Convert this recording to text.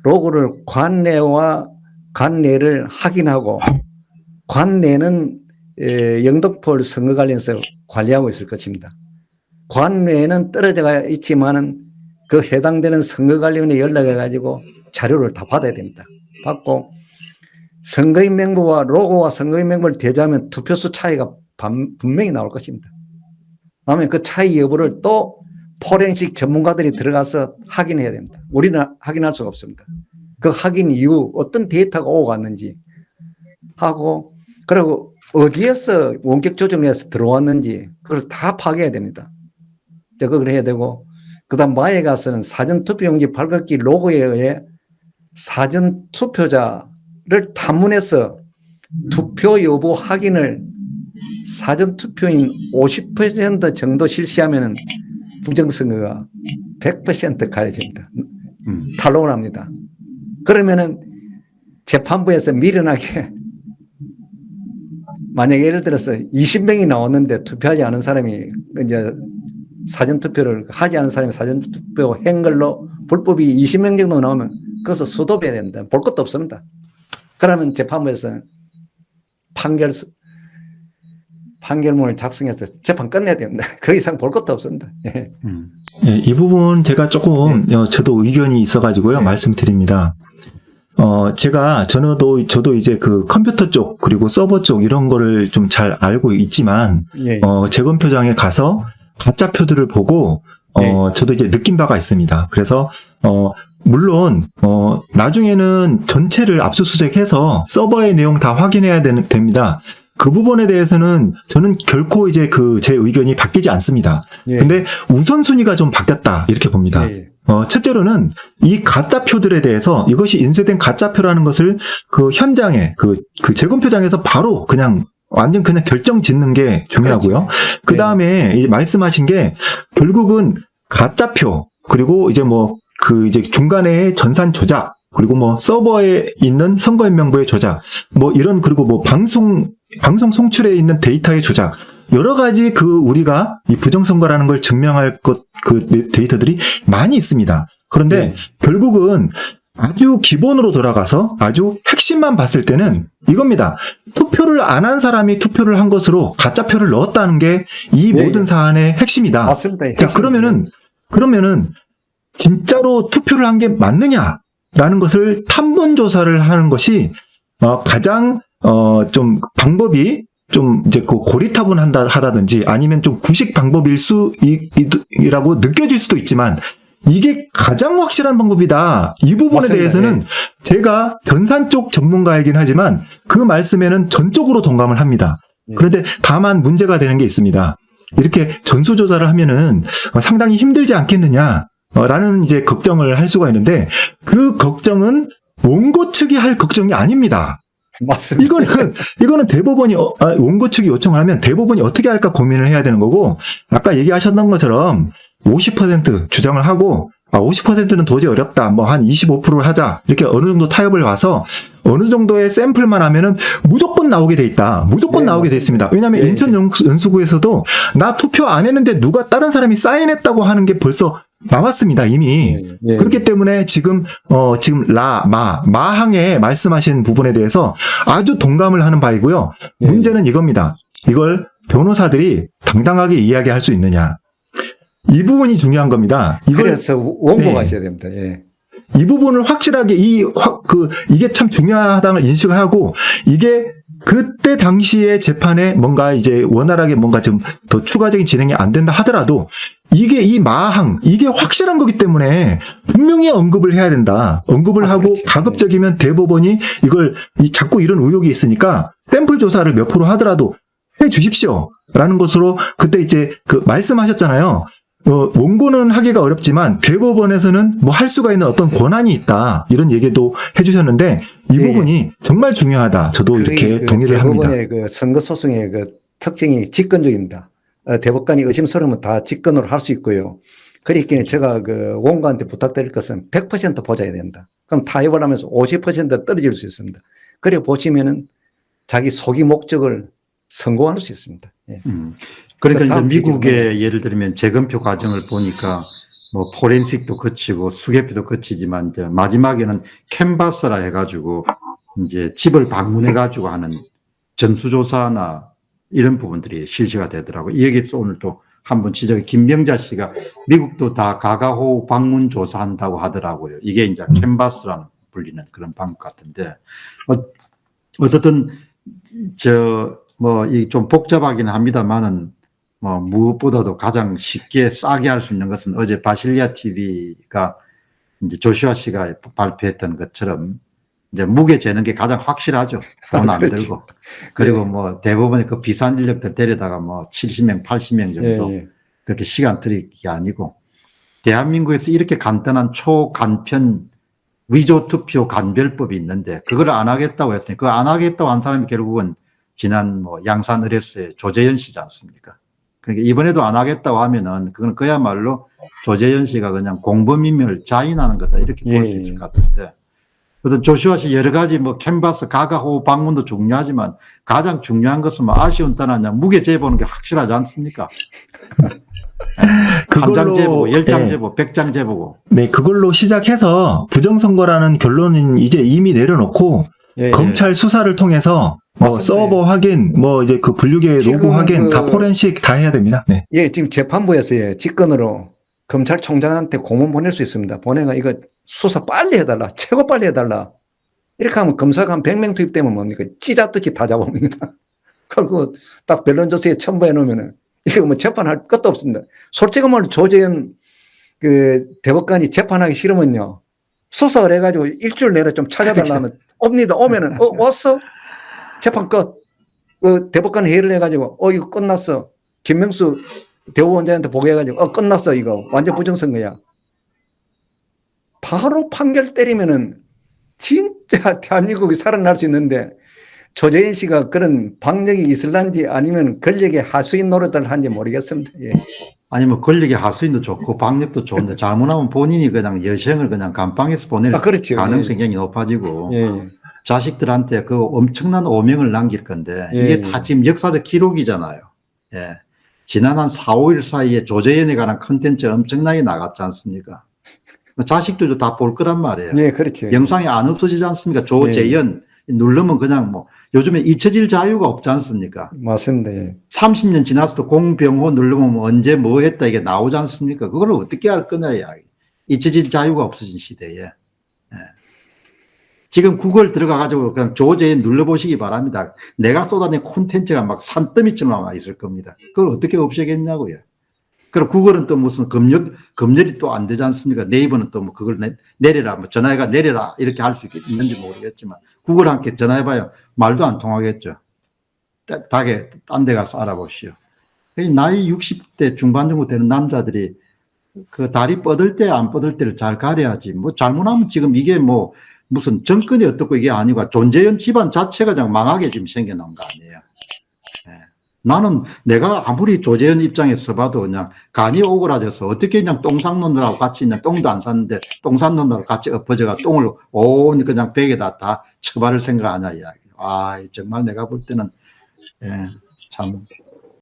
로고를 관내와 관내를 확인하고 관내는 영등포를 선거관리원에서 관리하고 있을 것입니다. 관내는 떨어져 있지만은 그 해당되는 선거관리원에 연락해 가지고 자료를 다 받아야 됩니다. 받고 선거인 명부와 로고와 선거인 명부를 대조하면 투표수 차이가 분명히 나올 것입니다. 다음에 그 차이 여부를 또 포렌식 전문가들이 들어가서 확인해야 됩니다. 우리는 확인할 수가 없습니다. 그 확인 이후 어떤 데이터가 오고 갔는지 하고 그리고 어디에서 원격 조정을 해서 들어왔는지 그걸 다 파악해야 됩니다. 그걸 해야 되고 그다음 마에 가서는 사전투표용지 발급기 로고에 의해 사전투표자를 탐문해서 투표 여부 확인을 사전투표인 50% 정도 실시하면 부정선거가 100% 가려집니다. 탈락을 합니다. 그러면은 재판부에서 미련하게 만약에 예를 들어서 20명이 나왔는데 투표하지 않은 사람이 이제 사전투표를 하지 않은 사람이 사전투표 한 걸로 불법이 20명 정도 나오면 그것을 수도해야 됩니다. 볼 것도 없습니다. 그러면 재판부에서 판결문을 작성해서 재판 끝내야 됩니다. 그 이상 볼 것도 없습니다. 예. 예, 이 부분 제가 조금 저도 의견이 있어가지고요 말씀드립니다. 저도 이제 그 컴퓨터 쪽 그리고 서버 쪽 이런 거를 좀 잘 알고 있지만 재검표장에 가서 가짜 표들을 보고 저도 이제 느낀 바가 있습니다. 그래서 물론 나중에는 전체를 압수수색해서 서버의 내용 다 확인해야 됩니다. 그 부분에 대해서는 저는 결코 이제 제 의견이 바뀌지 않습니다. 근데 우선순위가 좀 바뀌었다 이렇게 봅니다. 첫째로는 이 가짜표들에 대해서 이것이 인쇄된 가짜표라는 것을 그 현장에 그 재검표장에서 바로 완전 그냥 결정 짓는 게 중요하고요. 그 다음에 이제 말씀하신 게 결국은 가짜표 그리고 이제 이제 중간에 전산 조작 그리고 서버에 있는 선거인 명부의 조작 그리고 방송 송출에 있는 데이터의 조작 여러 가지 우리가 이 부정선거라는 걸 증명할 그 데이터들이 많이 있습니다. 그런데 결국은 아주 기본으로 돌아가서 아주 핵심만 봤을 때는 이겁니다. 투표를 안 한 사람이 투표를 한 것으로 가짜표를 넣었다는 게 이 모든 사안의 핵심이다. 맞습니다. 그러면은 진짜로 투표를 한 게 맞느냐라는 것을 탐문 조사를 하는 것이 가장 좀 방법이 좀 이제 고리타분하다든지 아니면 좀 구식 방법일 수이라고 느껴질 수도 있지만 이게 가장 확실한 방법이다. 이 부분에 맞습니다. 대해서는 제가 전산 쪽 전문가이긴 하지만 그 말씀에는 전적으로 동감을 합니다. 그런데 다만 문제가 되는 게 있습니다. 이렇게 전수조사를 하면은 상당히 힘들지 않겠느냐 라는 이제 걱정을 할 수가 있는데 그 걱정은 원고 측이 할 걱정이 아닙니다. 맞습니다. 이거는 대법원이 원고 측이 요청을 하면 대법원이 어떻게 할까 고민을 해야 되는 거고 아까 얘기하셨던 것처럼 50% 주장을 하고 50%는 도저히 어렵다. 한 25%를 하자. 이렇게 어느 정도 타협을 와서 어느 정도의 샘플만 하면은 무조건 나오게 돼 있다. 무조건 나오게 돼 있습니다. 왜냐하면 인천 연수구에서도 나 투표 안 했는데 누가 다른 사람이 사인했다고 하는 게 벌써 나왔습니다. 이미. 그렇기 때문에 지금 마항에 말씀하신 부분에 대해서 아주 동감을 하는 바이고요. 문제는 이겁니다. 이걸 변호사들이 당당하게 이야기할 수 있느냐. 이 부분이 중요한 겁니다. 그래서 원고하셔야 됩니다. 이 부분을 확실하게 이게 참 중요하다는 인식을 하고 이게 그때 당시에 재판에 뭔가 이제 원활하게 뭔가 좀 더 추가적인 진행이 안 된다 하더라도 이게 이게 확실한 거기 때문에 분명히 언급을 해야 된다. 언급을 하고 가급적이면 대법원이 자꾸 이런 의혹이 있으니까 샘플 조사를 몇 프로 하더라도 해 주십시오. 라는 것으로 그때 이제 말씀하셨잖아요. 원고는 하기가 어렵지만 대법원에서는 할 수가 있는 어떤 권한이 있다. 이런 얘기도 해주셨는데 이 부분이 정말 중요하다. 저도 이렇게 동의를 합니다. 대법원의 선거소송의 특징이 직권적입니다. 대법관이 의심스러우면 다 직권으로 할 수 있고요. 그렇기 제가 원고한테 부탁드릴 것은 100% 보좌해야 된다. 그럼 타협을 하면서 50% 떨어질 수 있습니다. 그래 보시면은 자기 소기 목적을 성공할 수 있습니다. 그러니까 이제 미국의 예를 들면 재검표 과정을 보니까 뭐 포렌식도 거치고 수개피도 거치지만 이제 마지막에는 캔버스라 해가지고 이제 집을 방문해가지고 하는 전수조사나 이런 부분들이 실시가 되더라고요. 여기서 오늘 또 한번 지적해 김병자 씨가 미국도 다 가가호 방문 조사한다고 하더라고요. 이게 이제 캔버스라는 불리는 그런 방법 같은데 어쨌든 뭐 이 좀 복잡하긴 합니다만은 뭐 무엇보다도 가장 쉽게 싸게 할 수 있는 것은 어제 바실리아 TV가 이제 조슈아 씨가 발표했던 것처럼 이제 무게 재는 게 가장 확실하죠. 돈 안 그렇죠. 들고. 그리고 뭐 대부분의 그 비싼 인력들 데려다가 뭐 70명, 80명 정도 예. 그렇게 시간 들이는 게 아니고 대한민국에서 이렇게 간단한 초간편 위조 투표 간별법이 있는데 그걸 안 하겠다고 했으니 그거 안 하겠다고 한 사람이 결국은 지난 뭐 양산 의뢰소의 조재현 씨지 않습니까? 그러니까 이번에도 안 하겠다고 하면은 그건 그야말로 조재현 씨가 그냥 공범임을 자인하는 거다 이렇게 볼 수 있을 것 같은데 어떤 조슈아 씨 여러 가지 뭐 캔버스 가가호 방문도 중요하지만 가장 중요한 것은 뭐 아쉬운 따라 무게 재보는 게 확실하지 않습니까? 한 장 재보고 10장 재보고 100장 재보고 네, 그걸로 시작해서 부정선거라는 결론은 이제 이미 내려놓고 검찰 수사를 통해서 뭐 서버 확인, 뭐 이제 그 분류계 로그 확인 다 포렌식 다 해야 됩니다. 네. 예, 지금 재판부에서요 직권으로 검찰총장한테 공문 보낼 수 있습니다. 보내가 이거 수사 빨리 해달라, 최고 빨리 해달라. 이렇게 하면 검사가 한 100명 투입되면 뭡니까? 찢었듯이 다 잡아옵니다. 그리고 딱 변론조서에 첨부해 놓으면은 이거 뭐 재판할 것도 없습니다. 솔직히 말로 조재현 그 대법관이 재판하기 싫으면요 수사를 해가지고 일주일 내내 좀 찾아달라 하면 옵니다. 오면은 왔어? 재판 끝. 그 대법관 회의를 해가지고 이거 끝났어. 김명수 대법원장한테 보고해가지고 끝났어 이거 완전 부정선거야. 바로 판결 때리면은 진짜 대한민국이 살아날 수 있는데 조재현 씨가 그런 박력이 있을란지 아니면 권력의 하수인 노릇을 한지 모르겠습니다. 예. 아니 뭐 권력의 하수인도 좋고 박력도 좋은데 잘못하면 본인이 그냥 여생을 그냥 감방에서 보낼 그렇죠. 가능성이 굉장히 높아지고 예. 자식들한테 그 엄청난 오명을 남길 건데 이게 다 지금 역사적 기록이잖아요. 예. 지난 한 4, 5일 사이에 조재현에 관한 컨텐츠 엄청나게 나갔지 않습니까? 자식들도 다 볼 거란 말이에요. 예, 그렇죠. 영상이 안 없어지지 않습니까? 조재현 누르면 그냥 뭐 요즘에 잊혀질 자유가 없지 않습니까? 맞습니다. 예. 30년 지나서도 공병호 누르면 뭐 언제 뭐 했다 이게 나오지 않습니까? 그걸 어떻게 할 거냐 이야기. 잊혀질 자유가 없어진 시대에. 예. 지금 구글 들어가가지고 그냥 조재현 눌러보시기 바랍니다. 내가 쏟아낸 콘텐츠가 막 산더미처럼 와 있을 겁니다. 그걸 어떻게 없애겠냐고요. 그리고 구글은 또 무슨 검열이 또 안 되지 않습니까? 네이버는 또 뭐 그걸 내려라, 뭐 전화해가 내려라 이렇게 할 수 있는지 모르겠지만 구글한테 전화해봐요. 말도 안 통하겠죠. 닭에 딴 데 가서 알아보시오. 나이 60대 중반 정도 되는 남자들이 그 다리 뻗을 때 안 뻗을 때를 잘 가려야지. 뭐 잘못하면 지금 이게 뭐 무슨 정권이 어떻고 이게 아니고 존재현 집안 자체가 그냥 망하게 지금 생겨난 거 아니에요. 나는 내가 아무리 조재현 입장에서 봐도 그냥 간이 오그라져서 어떻게 그냥 똥 싼 놈들하고 같이 그냥 똥도 안 샀는데 똥 싼 놈들하고 같이 엎어져가 똥을 온 그냥 벽에다 다 처발을 생각하냐 이야기. 정말 내가 볼 때는 참